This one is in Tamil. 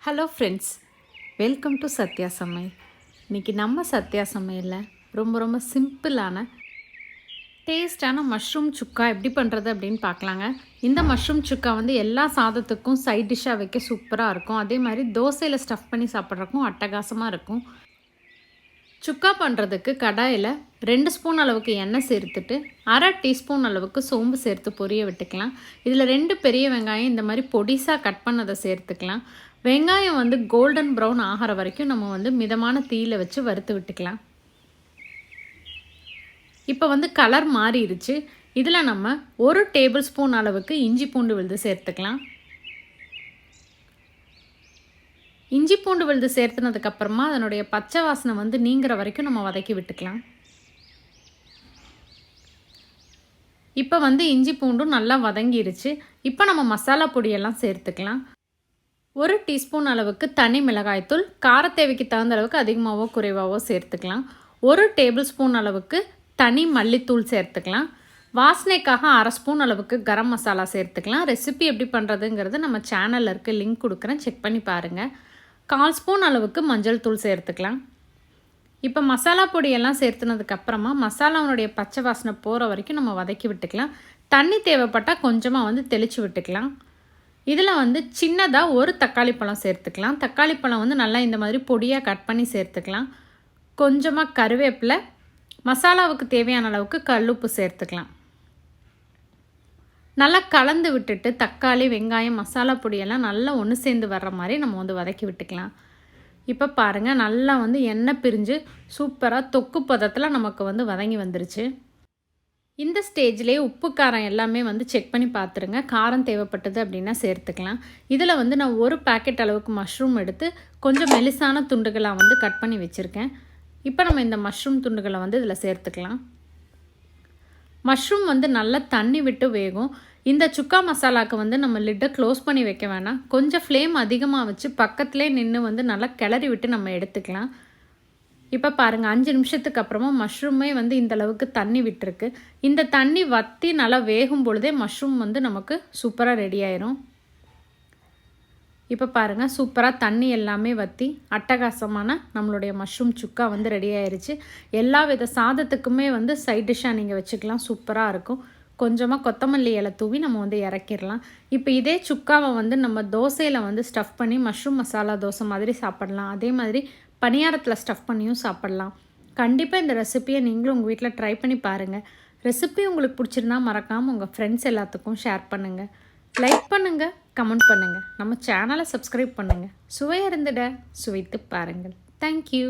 Hello friends, welcome to Sathya சமையல். இன்றைக்கி நம்ம சத்யா சமையலில் ரொம்ப சிம்பிளான டேஸ்டான மஷ்ரூம் சுக்கா எப்படி பண்ணுறது அப்படின்னு பார்க்கலாங்க. இந்த மஷ்ரூம் சுக்கா வந்து எல்லா சாதத்துக்கும் சைட் டிஷ்ஷாக வைக்க சூப்பராக இருக்கும். அதே மாதிரி தோசையில் ஸ்டஃப் பண்ணி சாப்பிட்றதுக்கும் அட்டகாசமாக இருக்கும். சுக்கா பண்ணுறதுக்கு கடாயில் 2 ஸ்பூன் அளவுக்கு எண்ணெய் சேர்த்துட்டு 1/2 டீஸ்பூன் அளவுக்கு சோம்பு சேர்த்து பொரிய விட்டுக்கலாம். இதில் 2 பெரிய வெங்காயம் இந்த மாதிரி பொடிசாக கட் பண்ணதை சேர்த்துக்கலாம். வெங்காயம் வந்து கோல்டன் ப்ரௌன் ஆகிற வரைக்கும் நம்ம வந்து மிதமான தீயில் வச்சு வறுத்து விட்டுக்கலாம். இப்போ வந்து கலர் மாறிடுச்சு. இதில் நம்ம 1 டேபிள் ஸ்பூன் அளவுக்கு இஞ்சி பூண்டு விழுது சேர்த்துக்கலாம். இஞ்சி பூண்டு விழுது சேர்த்துனதுக்கப்புறமா அதனுடைய பச்சை வாசனை வந்து நீங்கிற வரைக்கும் நம்ம வதக்கி விட்டுக்கலாம். இப்போ வந்து இஞ்சி பூண்டும் நல்லா வதங்கிருச்சு. இப்போ நம்ம மசாலா பொடியெல்லாம் சேர்த்துக்கலாம். 1 டீஸ்பூன் அளவுக்கு தனி மிளகாய்த்தூள், கார தேவைக்கு தகுந்த அளவுக்கு அதிகமாகவோ குறைவாகவோ சேர்த்துக்கலாம். 1 டேபிள் ஸ்பூன் அளவுக்கு தனி மல்லித்தூள் சேர்த்துக்கலாம். வாசனைக்காக 1/2 ஸ்பூன் அளவுக்கு கரம் மசாலா சேர்த்துக்கலாம். ரெசிபி எப்படி பண்ணுறதுங்கிறது நம்ம சேனலில் இருக்க லிங்க் கொடுக்குறேன், செக் பண்ணி பாருங்கள். 1/4 ஸ்பூன் அளவுக்கு மஞ்சள் தூள் சேர்த்துக்கலாம். இப்போ மசாலா பொடியெல்லாம் சேர்த்துனதுக்கப்புறமா மசாலாவுடைய பச்சை வாசனை போகிற வரைக்கும் நம்ம வதக்கி விட்டுக்கலாம். தண்ணி தேவைப்பட்டால் கொஞ்சமாக வந்து தெளித்து விட்டுக்கலாம். இதில் வந்து சின்னதாக 1 தக்காளி பழம் சேர்த்துக்கலாம். தக்காளி பழம் வந்து நல்லா இந்த மாதிரி பொடியாக கட் பண்ணி சேர்த்துக்கலாம். கொஞ்சமாக கருவேப்பிலை, மசாலாவுக்கு தேவையான அளவுக்கு கல்லுப்பு சேர்த்துக்கலாம். நல்லா கலந்து விட்டுட்டு தக்காளி, வெங்காயம், மசாலா பொடியெல்லாம் நல்லா ஒன்று சேர்ந்து வர்ற மாதிரி நம்ம வந்து வதக்கி விட்டுக்கலாம். இப்போ பாருங்கள், நல்லா வந்து எண்ணெய் பிரிஞ்சு சூப்பராக தொக்கு பதத்தில் நமக்கு வந்து வதங்கி வந்துருச்சு. இந்த ஸ்டேஜ்லேயே உப்பு காரம் எல்லாமே வந்து செக் பண்ணி பார்த்துருங்க. காரம் தேவைப்பட்டது அப்படின்னா சேர்த்துக்கலாம். இதில் வந்து நான் 1 பாக்கெட் அளவுக்கு மஷ்ரூம் எடுத்து கொஞ்சம் மெலிசான துண்டுகளாக வந்து கட் பண்ணி வச்சுருக்கேன். இப்போ நம்ம இந்த மஷ்ரூம் துண்டுகளை வந்து இதில் சேர்த்துக்கலாம். மஷ்ரூம் வந்து நல்லா தண்ணி விட்டு வேகும். இந்த சுக்கா மசாலாவுக்கு வந்து நம்ம லிட்டை க்ளோஸ் பண்ணி வைக்க வேணாம். கொஞ்சம் ஃப்ளேம் அதிகமாக வச்சு பக்கத்துலேயே நின்று வந்து நல்லா கிளறி விட்டு நம்ம எடுத்துக்கலாம். இப்போ பாருங்கள், 5 நிமிஷத்துக்கு அப்புறமா மஷ்ரூமே வந்து இந்த அளவுக்கு தண்ணி விட்டுருக்கு. இந்த தண்ணி வற்றி நல்லா வேகும் பொழுதே மஷ்ரூம் வந்து நமக்கு சூப்பராக ரெடி ஆயிரும். இப்போ பாருங்கள், சூப்பராக தண்ணி எல்லாமே வற்றி அட்டகாசமான நம்மளுடைய மஷ்ரூம் சுக்கா வந்து ரெடி ஆயிடுச்சு. எல்லா வித சாதத்துக்குமே வந்து சைட் டிஷ்ஷாக நீங்கள் வச்சுக்கலாம், சூப்பராக இருக்கும். கொஞ்சமாக கொத்தமல்லி இலை தூவி நம்ம வந்து இறக்கிடலாம். இப்போ இதே சுக்காவை வந்து நம்ம தோசையில் வந்து ஸ்டஃப் பண்ணி மஷ்ரூம் மசாலா தோசை மாதிரி சாப்பிடலாம். அதே மாதிரி பணியாரத்தில் ஸ்டஃப் பண்ணியும் சாப்பிடலாம். கண்டிப்பாக இந்த ரெசிப்பியை நீங்களும் உங்கள் வீட்டில் ட்ரை பண்ணி பாருங்கள். ரெசிபி உங்களுக்கு பிடிச்சிருந்தா மறக்காமல் உங்கள் ஃப்ரெண்ட்ஸ் எல்லாத்துக்கும் ஷேர் பண்ணுங்கள். லைக் பண்ணுங்கள், கமெண்ட் பண்ணுங்கள். நம்ம சேனலை சப்ஸ்கிரைப் பண்ணுங்கள். சுவையாக இருந்துட சுவைத்து பாருங்கள். தேங்க்யூ.